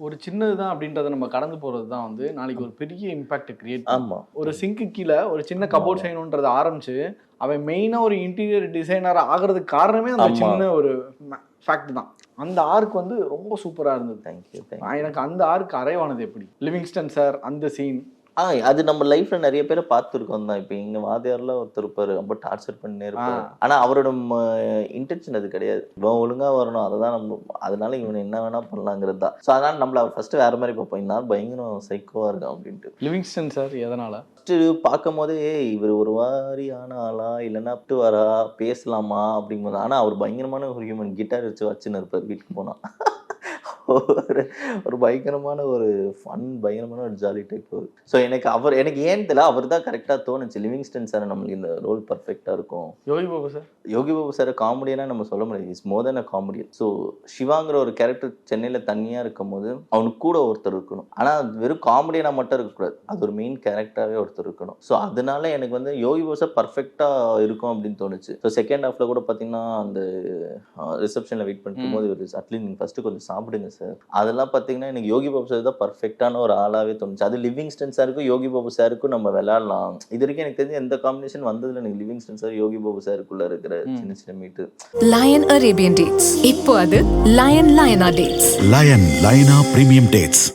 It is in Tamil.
ஒரு சின்னது தான் அப்படின்றத நம்ம கடந்து போகிறது தான் வந்து நாளைக்கு ஒரு பெரிய இம்பாக்ட் கிரியேட் ஆமா. ஒரு சிங்க்கு கீழே ஒரு சின்ன கபோர்ட் செய்யணுன்றதை ஆரம்பிச்சு அவன் மெயினாக ஒரு இன்டீரியர் டிசைனர் ஆகிறதுக்கு காரணமே அந்த சின்ன ஒரு ஃபேக்ட் தான். அந்த ஆர்க் வந்து ரொம்ப சூப்பராக இருந்தது. தேங்க்யூ. எனக்கு அந்த ஆர்க் அரைவானது எப்படி லிவிங்ஸ்டன் சார் அந்த சீன் அது நம்ம லைஃப்ல நிறைய பேரை பார்த்துருக்கோம் தான். இப்போ இங்க வாதியார்ல ஒருத்தர் இருப்பாரு, ரொம்ப டார்ச்சர் பண்ணினே இருப்பாரு. ஆனா அவரோட இன்டென்ஷன் அது கிடையாது. இவன் ஒழுங்கா வரணும், அதுதான் நம்ம, அதனால இவன் என்ன வேணா பண்ணலாங்கிறது தான். ஸோ அதனால நம்மள ஃபர்ஸ்ட் வேற மாதிரி பார்ப்போம், இந்த நாள் பயங்கரம் சைக்கோவா இருக்கான் அப்படின்ட்டு. லிவிங்ஸ்டன் சார் எதனால பார்க்கும் போதே இவர் ஒரு வாரியான ஆளா இல்லைன்னா அப்டு வரா பேசலாமா அப்படிங்கும்போது, ஆனா அவர் பயங்கரமான ஒரு ஹியூமன். கிட்டார் வச்சுன்னு இருப்பார் வீட்டுக்கு போனா. ஒரு பயங்கரமான ஒரு ஃபன், பயங்கரமான ஒரு ஜாலி டைப். ஸோ எனக்கு ஏன் தெரியல, அவர் தான் கரெக்டாக தோணுச்சு. லிவிங்ஸ்டன் சார் நம்மளுக்கு இந்த ரோல் பர்ஃபெக்டாக இருக்கும். யோகி பாபு சார் காமெடியனா நம்ம சொல்ல முடியாது, is more than a comedian. So சிவாங்கிற ஒரு கேரக்டர் சென்னையில் தனியாக இருக்கும் போது அவனுக்கு கூட ஒருத்தர் இருக்கணும். ஆனால் வெறும் காமெடியனா மட்டும் இருக்கக்கூடாது, அது ஒரு மெயின் கேரக்டராகவே ஒருத்தர் இருக்கணும். ஸோ அதனால எனக்கு வந்து யோகி பாபு சார் பர்ஃபெக்டாக இருக்கும் அப்படின்னு தோணுச்சு. ஸோ செகண்ட் ஹாஃப்ல கூட பார்த்தீங்கன்னா அந்த ரிசப்ஷனில் வெயிட் பண்ணிக்கும் போது ஒரு அட்லீஸ்ட் நீங்கள் ஃபர்ஸ்ட் கொஞ்சம் சாப்பிடுங்க சார், அதெல்லாம் பார்த்தீங்கன்னா எனக்கு யோகி பாபு சார் தான் பர்ஃபெக்டான ஒரு ஆளாவே தோணுச்சு. அது லிவிங்ஸ்டன் சாருக்கும் யோகி பாபு சாருக்கும் நம்ம விளையாடலாம். இது வரைக்கும் எனக்கு தெரிஞ்ச எந்த காம்பினேஷன் வந்ததுல எனக்கு லிவிங்ஸ்டன் சார் யோகி பாபு சாருக்குள்ள இருக்கிற சின்ன சின்ன மீட்டு. லயன் அரேபியன் டேட்ஸ், இப்போ அது லயனா டேட்ஸ். லயனா பிரீமியம் டேட்ஸ்.